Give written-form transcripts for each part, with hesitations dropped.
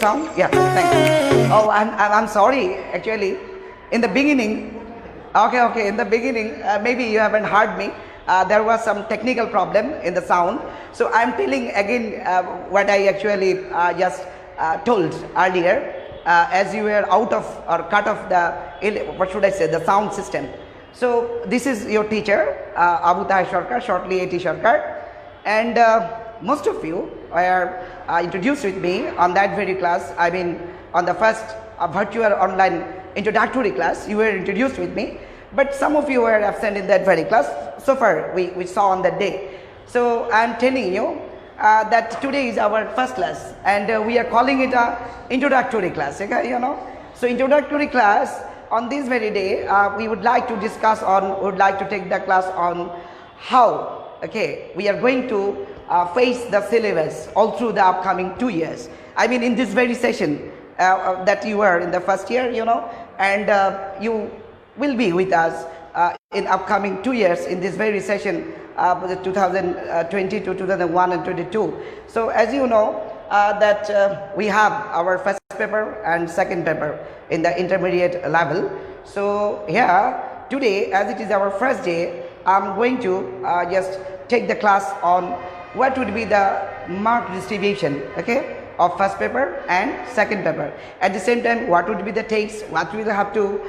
sound? Yeah, thanks. Oh, I'm sorry, actually. In the beginning, okay, in the beginning, maybe you haven't heard me. There was some technical problem in the sound. So I'm telling again what I actually just told earlier. As you were out of or cut off the, what should I say, the sound system. So this is your teacher, Abu Tahir Sarkar, shortly A.T. Sarkar. And most of you are introduced with me on that very class. I mean, on the first virtual online introductory class, you were introduced with me. But some of you were absent in that very class. So far, we saw on that day. So I'm telling you that today is our first class, and we are calling it a introductory class. Okay, you know. So introductory class on this very day, we would like to discuss on. Would like to take the class on how. Okay, we are going to face the syllabus all through the upcoming 2 years. I mean, in this very session that you were in the first year, you know, and you will be with us in upcoming 2 years in this very session, 2020 to 2001 and 22. So as you know that we have our first paper and second paper in the intermediate level. So here today, as it is our first day, I'm going to just take the class on what would be the mark distribution, okay, of first paper and second paper. At the same time, what would be the takes, what we will have to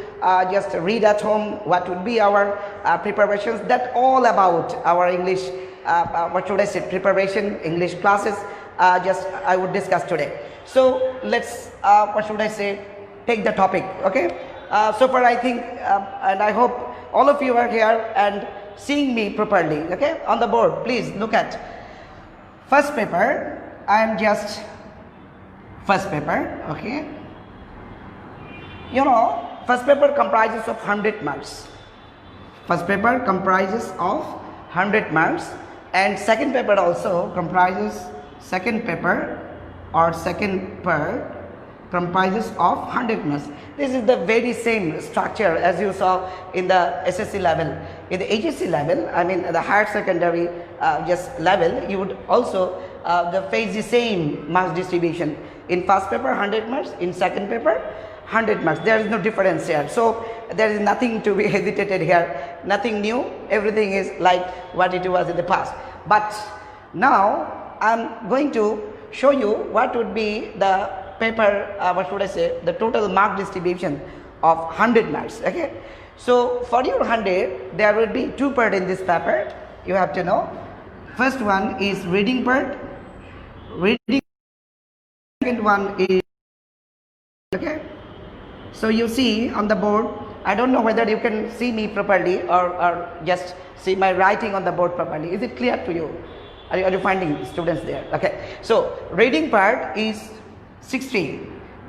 just read at home, what would be our preparations, that all about our English, what should I say, preparation, English classes, just I would discuss today. So let's, what should I say, take the topic, okay. So far I think, and I hope all of you are here and seeing me properly, okay. On the board, please look at first paper. I am just first paper, okay. You know, first paper comprises of 100 marks. First paper comprises of 100 marks, and second paper also comprises, second paper or second part comprises of 100 marks. This is the very same structure as you saw in the SSC level. In the HSC level, I mean the higher secondary just level, you would also face the same marks distribution. In first paper 100 marks, in second paper 100 marks. There is no difference here. So there is nothing to be hesitated here, nothing new, everything is like what it was in the past. But now I'm going to show you what would be the paper, what should I say, the total mark distribution of 100 marks, okay. So for your 100, there will be two parts in this paper, you have to know. First one is reading part, reading. Second one is, okay. So you see on the board, I don't know whether you can see me properly or just see my writing on the board properly. Is it clear to you? Are you finding students there? Okay. So reading part is 60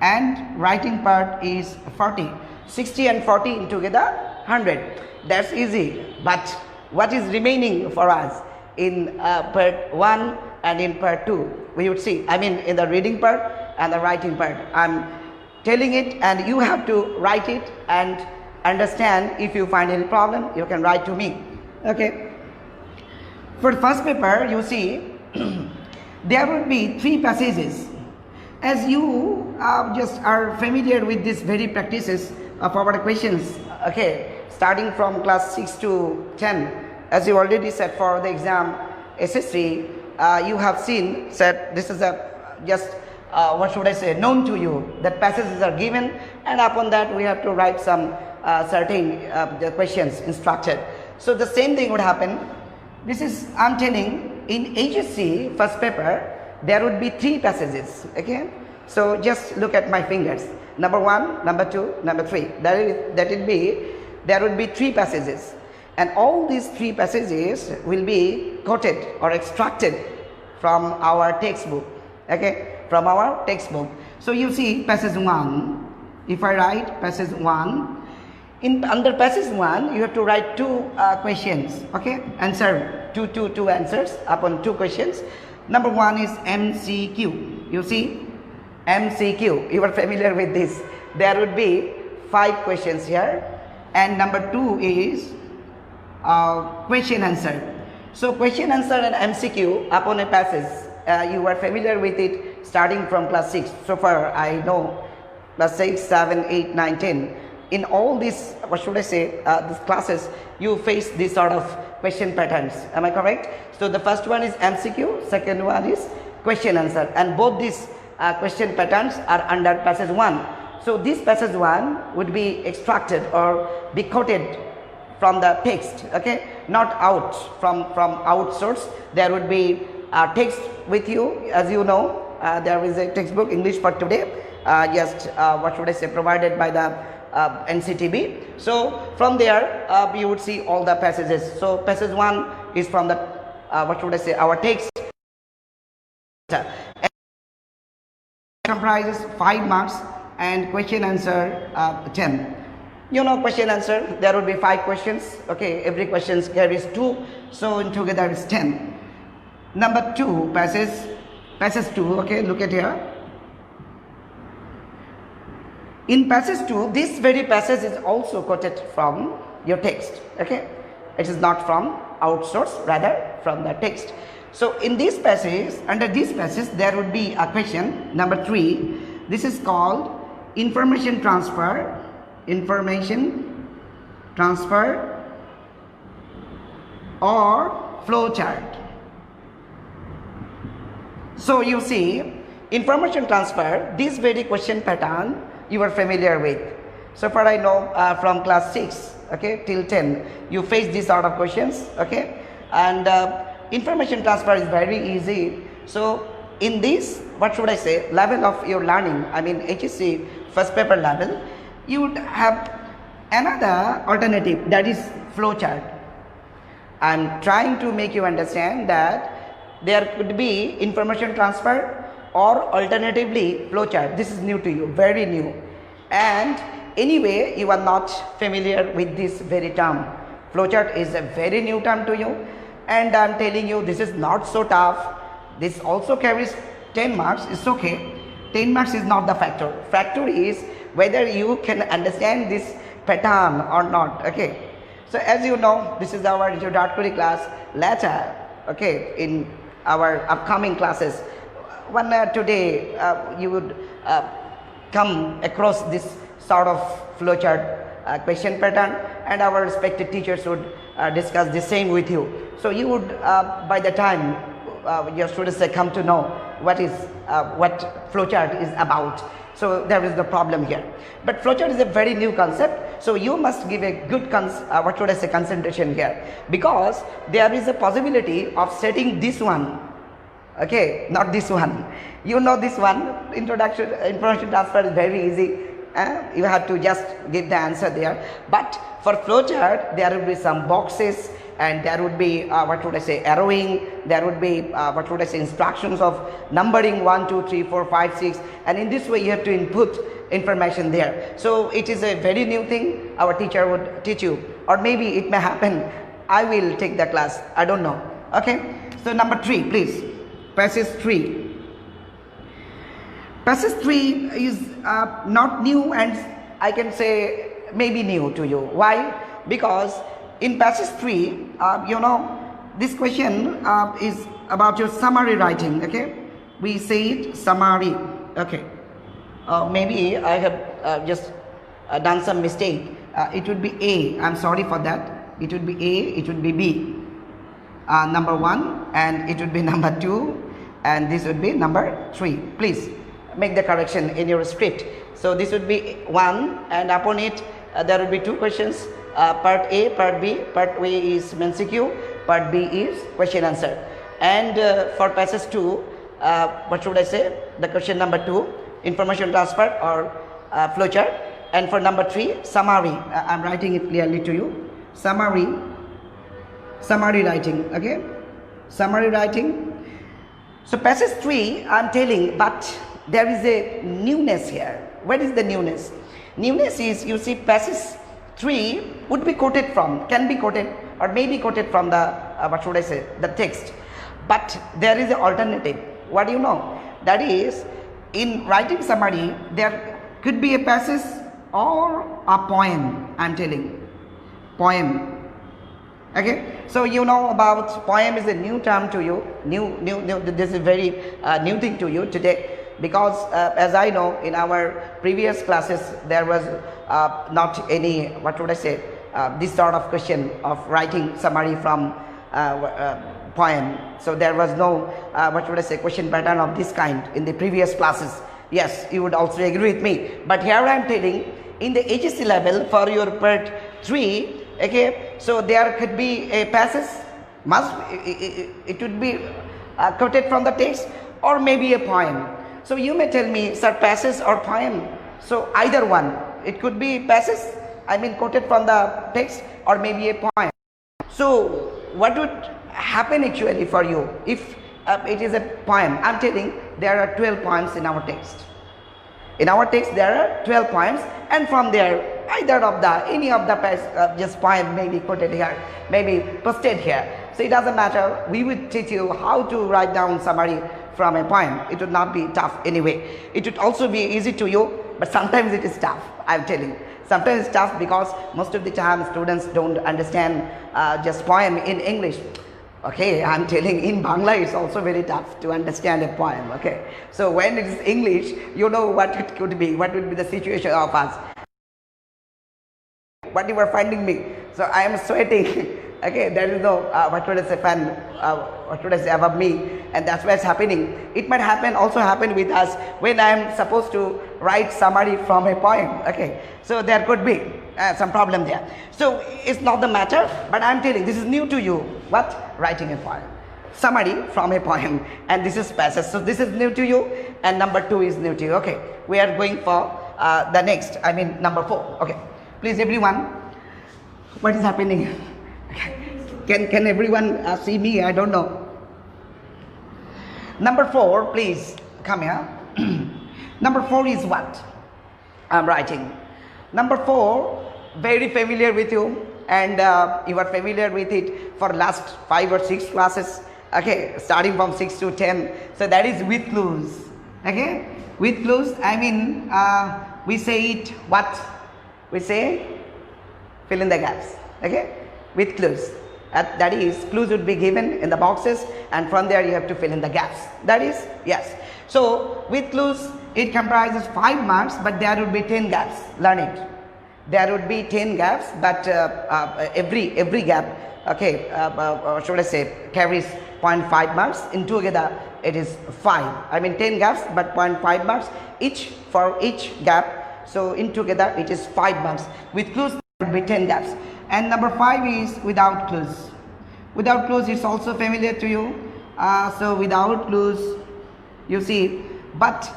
and writing part is 40. 60 and 40 together 100. That's easy. But what is remaining for us in part 1 and in part 2? We would see, I mean in the reading part and the writing part. I'm telling it and you have to write it and understand. If you find any problem, you can write to me. Okay. For the first paper, you see there will be 3 passages. As you just are familiar with these very practices of our questions, okay, starting from class 6 to 10, as you already said for the exam SSC, you have seen that this is a just what should I say, known to you, that passages are given and upon that we have to write some certain the questions instructed. So the same thing would happen. This is, I'm telling, in HSC first paper there would be 3 passages, okay. So just look at my fingers, number 1, number 2, number 3. There would be 3 passages, and all these 3 passages will be quoted or extracted from our textbook, okay, from our textbook. So you see passage 1, if I write passage 1, under passage 1 you have to write 2 questions, okay, answer two answers upon 2 questions. Number 1 is MCQ, you see, MCQ, you are familiar with this. There would be 5 questions here, and number 2 is question answer. So question answer and MCQ upon a passage, you are familiar with it. starting from class 6. So far I know class 6, 7, 8, 9, 10. In all these, what should I say, these classes, you face this sort of question patterns. Am I correct? So the first one is MCQ, second one is question answer, and both these question patterns are under passage 1. So this passage 1 would be extracted or be quoted from the text, okay, not out from outsource. There would be text with you. As you know, there is a textbook English for today, just what should I say, provided by the NCTB. So from there you would see all the passages. So passage 1 is from the what should I say, our text. It comprises 5 marks and question answer 10. You know, question answer, there would be 5 questions, okay, every question carries 2, so in together it's 10. Number 2, passage 2, okay, look at here. In passage 2, this very passage is also quoted from your text, okay, it is not from outsource, rather from the text. So in this passage, under this passage, there would be a question, number 3, this is called information transfer or flow chart. So you see, information transfer, this very question pattern you are familiar with. So far I know from class 6, okay, till 10, you face this sort of questions, okay, and information transfer is very easy. So in this, what should I say, level of your learning, I mean HSC first paper level, you would have another alternative, that is flowchart. I am trying to make you understand that there could be information transfer or alternatively flowchart. This is new to you, very new, and anyway you are not familiar with this very term. Flowchart is a very new term to you, and I am telling you this is not so tough. This also carries 10 marks, it's okay. 10 marks is not the factor. Factor is whether you can understand this pattern or not, okay. So as you know, this is our introductory class. Later, okay, in our upcoming classes, one today you would come across this sort of flowchart question pattern, and our respected teachers would discuss the same with you. So you would by the time your students come to know what flowchart is about. So there is the problem here. But flowchart is a very new concept, so you must give a good concentration here, because there is a possibility of setting this one, okay, not this one. You know this one, information transfer is very easy. You have to just give the answer there. But for flowchart, there will be some boxes, and there would be arrowing, there would be instructions of numbering 1, 2, 3, 4, 5, 6, and in this way you have to input information there. So it is a very new thing our teacher would teach you, or maybe it may happen I will take the class, I don't know, okay. So number 3, please, passage 3. Passage 3 is not new, and I can say maybe new to you. Why? Because in passage 3, you know, this question is about your summary writing, okay. We say it summary, okay. Maybe I have just done some mistake. It would be A, I'm sorry for that. It would be A, it would be B, number 1, and it would be number 2, and this would be number 3. Please make the correction in your script. So this would be 1, and upon it there will be 2 questions, part A, part B. Part A is MCQ, part B is question answer. And for passage 2, what should I say, the question number 2, information transfer or flowchart, and for number 3, summary. I'm writing it clearly to you, summary writing, okay, summary writing. So passage 3 I'm telling, but there is a newness here. What is the newness? Newness is, you see, passage 3 would be quoted from, can be quoted, or may be quoted from the the text, but there is an alternative. What do you know? That is, in writing summary, there could be a passage or a poem. I'm telling, poem, okay. So you know about poem is a new term to you, new this is very new thing to you today. because as I know, in our previous classes there was not any, what would I say, this sort of question of writing summary from poem. So there was no, what would I say, question pattern of this kind in the previous classes. Yes, you would also agree with me. But here I am telling, in the HSC level for your part 3, okay, so there could be a passage, it would be quoted from the text, or maybe a poem. So you may tell me, sir, passage or poem? So either one, it could be passage, I mean quoted from the text, or maybe a poem. So what would happen actually for you if it is a poem? I'm telling, there are 12 poems in our text. In our text there are 12 poems, and from there either of the, any of the just poem may be quoted here, maybe posted here. So it doesn't matter, we will teach you how to write down summary from a poem. It would not be tough anyway. It would also be easy to you, but sometimes it is tough, I'm telling you. Sometimes it's tough because most of the time students don't understand just poem in English. Okay, I'm telling, in Bangla it's also very tough to understand a poem. Okay, so when it is English, you know what it could be, what would be the situation of us. What you are finding me, so I am sweating. Okay, there is no what would I say, fan, what would I say, above me, and that's what's happening. It might happen, also happen with us when I am supposed to write summary from a poem. Okay, so there could be some problem there. So it's not the matter, but I'm telling, this is new to you. What? Writing a poem, summary from a poem, and this is passage. So this is new to you, and number 2 is new to you. Okay, we are going for the next, I mean number 4. Okay, please everyone, what is happening? Can everyone see me? I don't know. Number 4, please come here. Number 4 is what I'm writing. Number 4, very familiar with you, and you are familiar with it for last 5 or 6 classes. Okay, starting from 6 to 10. So that is with clues. Okay, with clues, I mean we say it, what we say, fill in the gaps. Okay, with clues. That is, clues would be given in the boxes, and from there you have to fill in the gaps. That is, yes. So with clues, it comprises 5 marks, but there would be 10 gaps. Learn it. There would be 10 gaps, but every gap, okay, should I say, carries 0.5 marks. In together, it is 5. I mean 10 gaps, but 0.5 marks each for each gap. So in together, it is 5 marks. With clues, there would be 10 gaps. And number 5 is without clues. Without clues, it's also familiar to you. So without clues, you see, but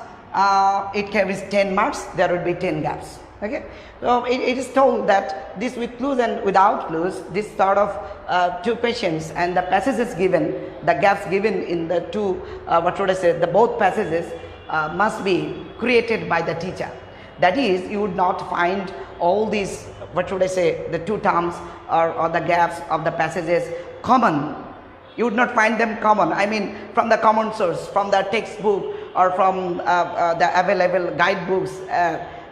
it carries 10 marks, there would be 10 gaps. Okay, so it is told that this with clues and without clues, this sort of 2 questions, and the passages given, the gaps given in the 2, what should I say, the both passages must be created by the teacher. That is, you would not find all these, what should I say, the 2 terms or the gaps of the passages common. You would not find them common, I mean from the common source, from the textbook, or from the available guidebooks.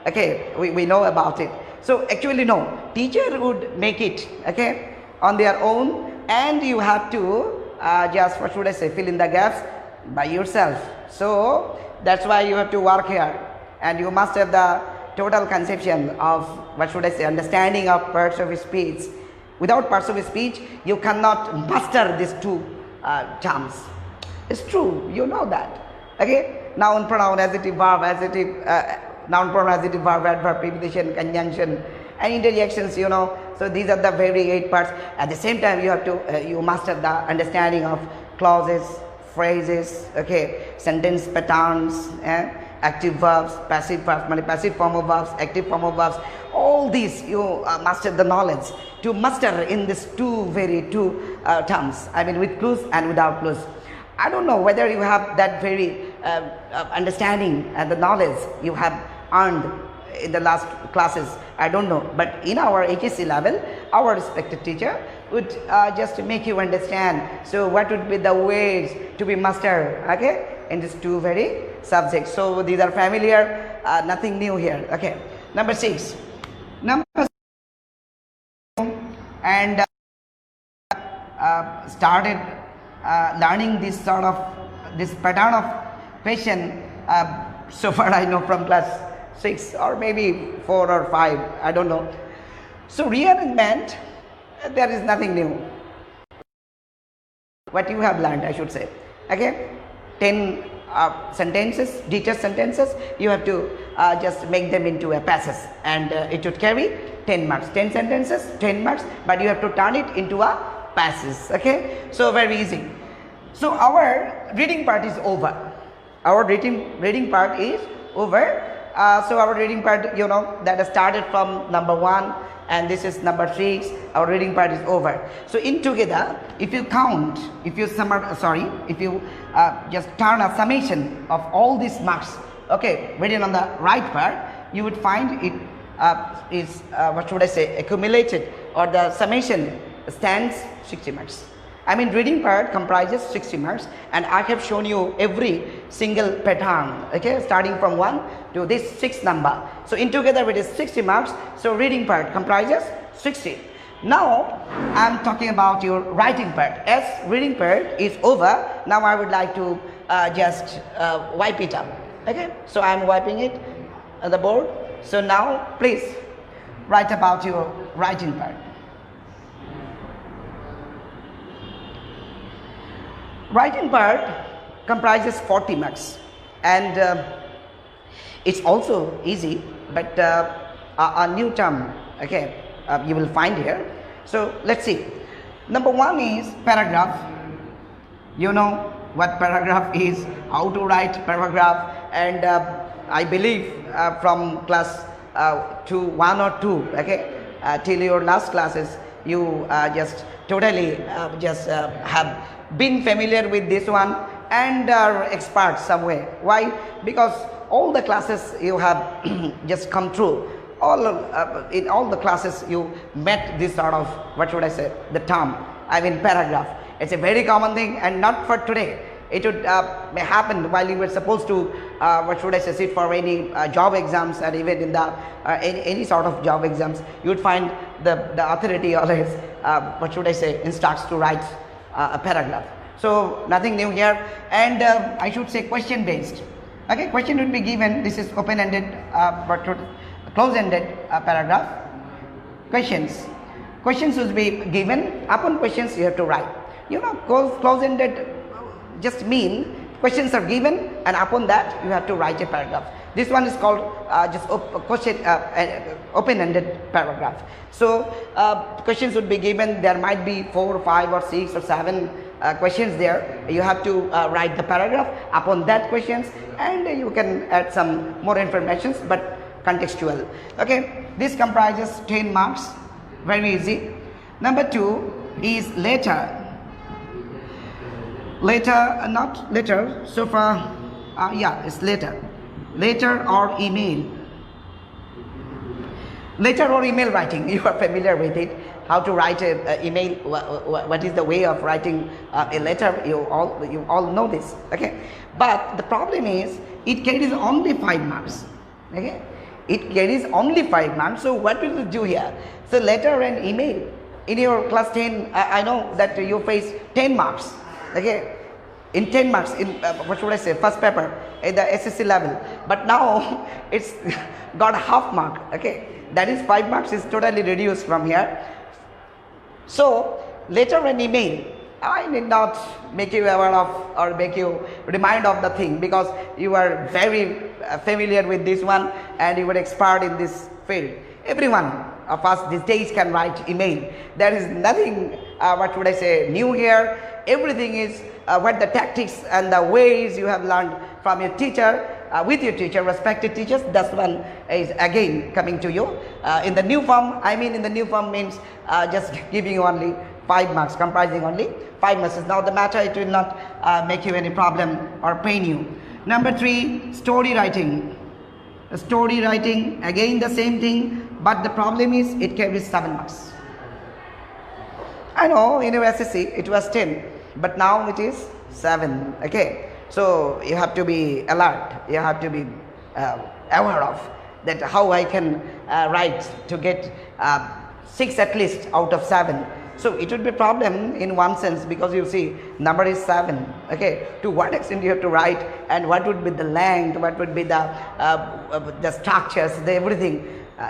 Okay, we know about it. So actually no, teacher would make it, okay, on their own, and you have to just, what should I say, fill in the gaps by yourself. So that's why you have to work here, and you must have the total conception of, what should I say, understanding of parts of speech. Without parts of speech, you cannot master these 2 terms. It's true, you know that. Okay, noun, pronoun, adjective, verb, adjective, noun, pronoun, adjective, verb, adverb, preposition, conjunction, and interjections, you know. So these are the very 8 parts. At the same time, you have to you master the understanding of clauses, phrases, okay, sentence patterns, active verbs, passive verbs, passive form of verbs, active form of verbs. All these you master the knowledge to master in these 2 terms. I mean with clues and without clues. I don't know whether you have that very understanding and the knowledge you have earned in the last classes. I don't know, but in our HSC level, our respected teacher would just make you understand. So what would be the ways to be mastered, okay, in these 2 very subjects. So these are familiar, nothing new here. Okay, number 6. And started learning this sort of, this pattern of question So far I know from class 6 or maybe 4 or 5, I don't know. So rearrangement, there is nothing new. What you have learned, I should say. Okay, 10 sentences, detailed sentences, you have to just make them into a passage, and it would carry 10 marks. 10 sentences, 10 marks, but you have to turn it into a passage. Okay, so very easy. So our reading part is over. Our reading part is over. So our reading part, you know, that started from number 1 and this is number 6. Our reading part is over. So in together, if you count, if you just turn a summation of all these marks, okay, written on the right part, you would find it is what should I say, accumulated, or the summation stands 60 marks. I mean, reading part comprises 60 marks, and I have shown you every single pattern, okay, starting from 1 to this 6th number. So in together it is 60 marks. So reading part comprises 60. Now I am talking about your writing part. As reading part is over, now I would like to just wipe it up. Okay, so I am wiping it on the board. So now please write about your writing part. Writing part comprises 40 marks, and it's also easy, but a new term, okay, you will find here. So let's see. Number 1 is paragraph. You know what paragraph is, how to write paragraph, and I believe from class 1 or 2, okay, till your last classes, you just totally have been familiar with this one and are experts somewhere. Why? Because all the classes you have just come through, in all the classes you met this sort of, what should I say, the term, I mean paragraph. It's a very common thing, and not for today. It would may happen while you were supposed to what should I say, sit for any job exams, and even in the any sort of job exams, you would find the authority always what should I say, instructs to write a paragraph. So nothing new here, and I should say question based. Okay, question would be given. This is open-ended, close-ended paragraph. Questions would be given. Upon questions you have to write. You know, close-ended just mean questions are given, and upon that you have to write a paragraph. This one is called just open-ended paragraph. So questions would be given. There might be 4, 5 or 6 or 7 questions there. You have to write the paragraph upon that questions, and you can add some more informations, but contextual. Okay, this comprises 10 marks. Very easy. Number 2 is letter. Not letter. So far, yeah, it's letter. Letter or email. Letter or email writing, you are familiar with it. How to write an email, what is the way of writing a letter, you all know this. Okay, but the problem is it carries only 5 marks. Okay, it carries only 5 marks. So what will you do here? So letter and email, in your class 10, I know that you face 10 marks. Okay, in 10 marks in what should I say, first paper at the HSC level, but now it's got half mark. Okay, that is 5 marks is totally reduced from here. So letter and email, I need not make you aware of or make you remind of the thing, because you are very familiar with this one and you are expert in this field. Everyone of us these days can write email. There is nothing what should I say, new here. Everything is what the tactics and the ways you have learned from your teacher, with your teacher, respected teachers. That one is again coming to you in the new form. I mean, in the new form means just giving you only 5 marks, comprising only 5 marks. Now the matter, it will not make you any problem or pain you. Number 3, story writing. Story writing, again the same thing, but the problem is it carries 7 marks. I know in your HSC it was 10, but now it is 7. Okay, so you have to be alert. You have to be aware of that, how I can write to get 6 at least out of 7. So it would be a problem in one sense, because you see number is 7. Okay, to what extent you have to write, and what would be the length, what would be the structures, the everything.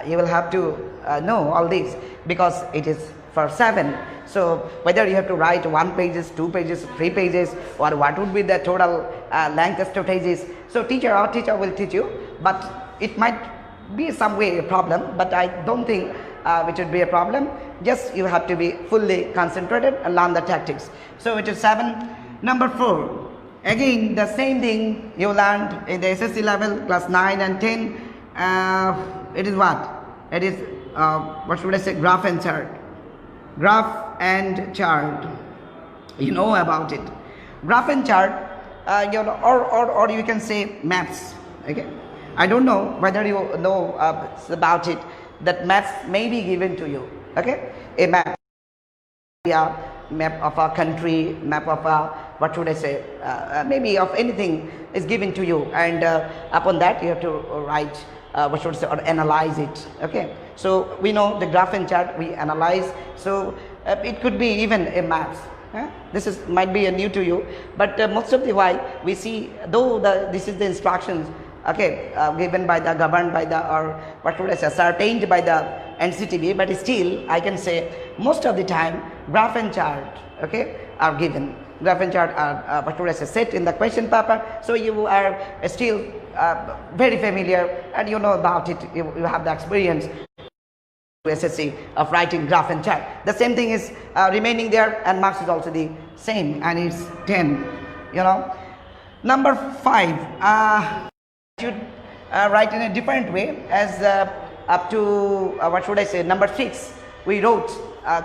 You will have to know all these, because it is for 7. So whether you have to write 1 pages, 2 pages, 3 pages, or what would be the total length of strategies. So our teacher will teach you, but it might be some way a problem, but I don't think it would be a problem. Just you have to be fully concentrated and learn the tactics. So it is 7. Number 4, again the same thing you learned in the HSC level, class 9 and 10. It is what? It is what should I say? Graph and chart. Graph and chart. You know about it. Graph and chart, or you can say maps. Okay. I don't know whether you know about it. That maps may be given to you. Okay. A map. Map of a country, map of a, what should I say, maybe of anything is given to you, and upon that you have to write, what should I say, or analyze it. Okay, so we know the graph and chart we analyze, so it could be even a maps. This is might be new to you, but most of the while we see, though this is the instructions, okay, given by the, governed by the, or what should I say, ascertained by the NCTB, but still I can say most of the time graph and chart, okay, are given. Graph and chart are what should I say, set in the question paper, so you are still very familiar, and you know about it. You have the experience HSC of writing graph and chart. The same thing is remaining there, and marks is also the same, and it's 10. You know, number 5. Should write in a different way, as up to what should I say, number 6 we wrote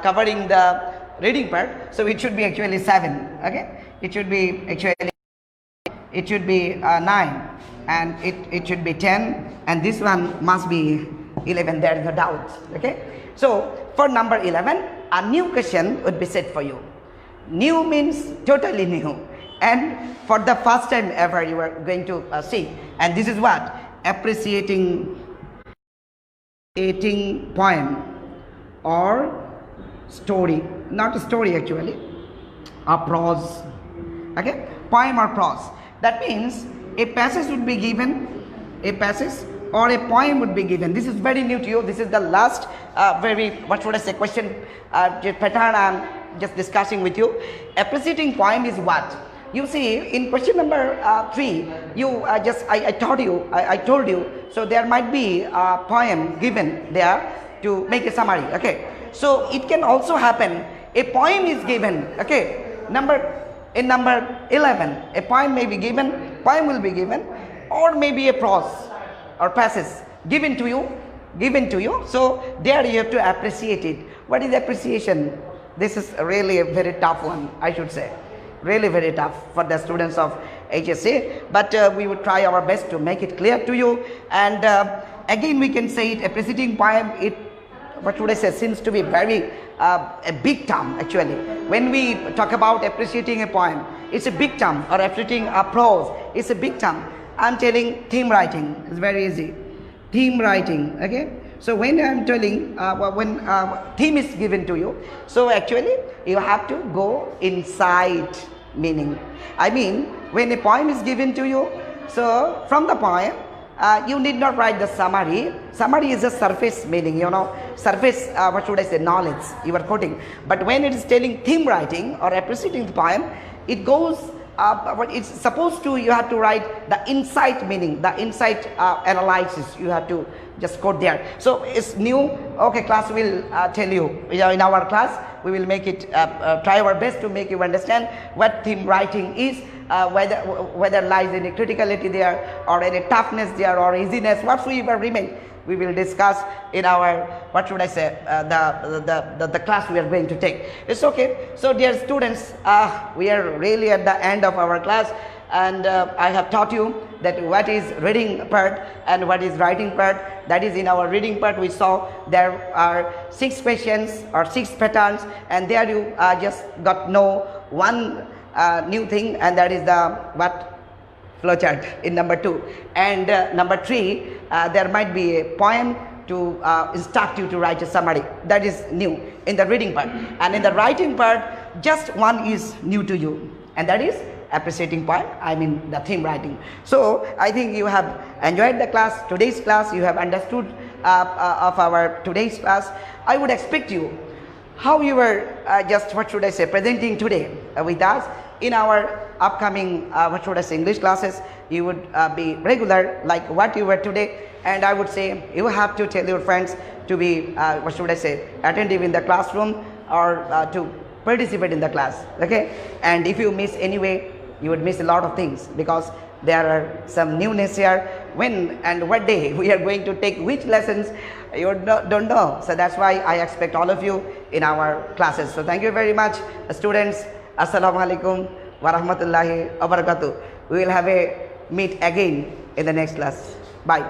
covering the reading part, so it should be actually 7. Okay, it should be actually, it should be 9, and it should be 10, and this one must be 11. There is no doubt. Okay, so for number 11 a new question would be set for you. New means totally new, and for the first time ever you are going to see, and this is what? Appreciating poem or story, not a story actually, a prose. Okay, poem or prose. That means a passage would be given, a passage or a poem would be given. This is very new to you. This is the last very, what should I say, question pattern I'm just discussing with you. Appreciating poem is what? You see, in question number 3, you I told you, so there might be a poem given there to make a summary. Okay, so it can also happen a poem is given. Okay, in number 11 a poem may be given, poem will be given, or maybe a prose or passage given to you. So there you have to appreciate it. What is appreciation? This is really a very tough one, I should say. Really very tough for the students of HSC, but we would try our best to make it clear to you. And again we can say it, appreciating poem, it, what should I say, seems to be very a big term actually. When we talk about appreciating a poem, it's a big term, or appreciating a prose, it's a big term. I'm telling theme writing is very easy. Theme writing, okay? So when I'm telling, when theme is given to you, so actually you have to go inside meaning. I mean, when a poem is given to you, so from the poem, you need not write the summary. Summary is a surface meaning, you know, surface, what should I say, knowledge you are quoting. But when it is telling theme writing or appreciating the poem, it goes, but it's supposed to, you have to write the insight meaning, the insight analysis, you have to just quote there. So it's new. Okay, class will tell you, in our class we will make it, try our best to make you understand what theme writing is, whether lies any criticality there, or any toughness there, or easiness, whatsoever remain, we will discuss in our, what should I say, the class we are going to take. It's okay. So dear students, we are really at the end of our class, and I have taught you that what is reading part and what is writing part. That is, in our reading part we saw there are 6 questions or 6 patterns, and there you just got know one new thing, and that is the what? Flowchart in number 2. And number 3, there might be a poem to instruct you to write a summary. That is new in the reading part. And in the writing part, just one is new to you, and that is appreciating part, I mean the theme writing. So I think you have enjoyed the class, today's class, you have understood of our today's class. I would expect you, how you were just, what should I say, presenting today with us in our upcoming, what should I say, English classes. You would be regular like what you were today, and I would say you have to tell your friends to be, what should I say, attentive in the classroom, or to participate in the class, okay? And if you miss anyway, you would miss a lot of things, because there are some newness here. When and what day we are going to take which lessons, you don't know. So that's why I expect all of you in our classes. So thank you very much, students. Assalamu alaikum wa rahmatullahi wa barakatuh. We will have a meet again in the next class. Bye.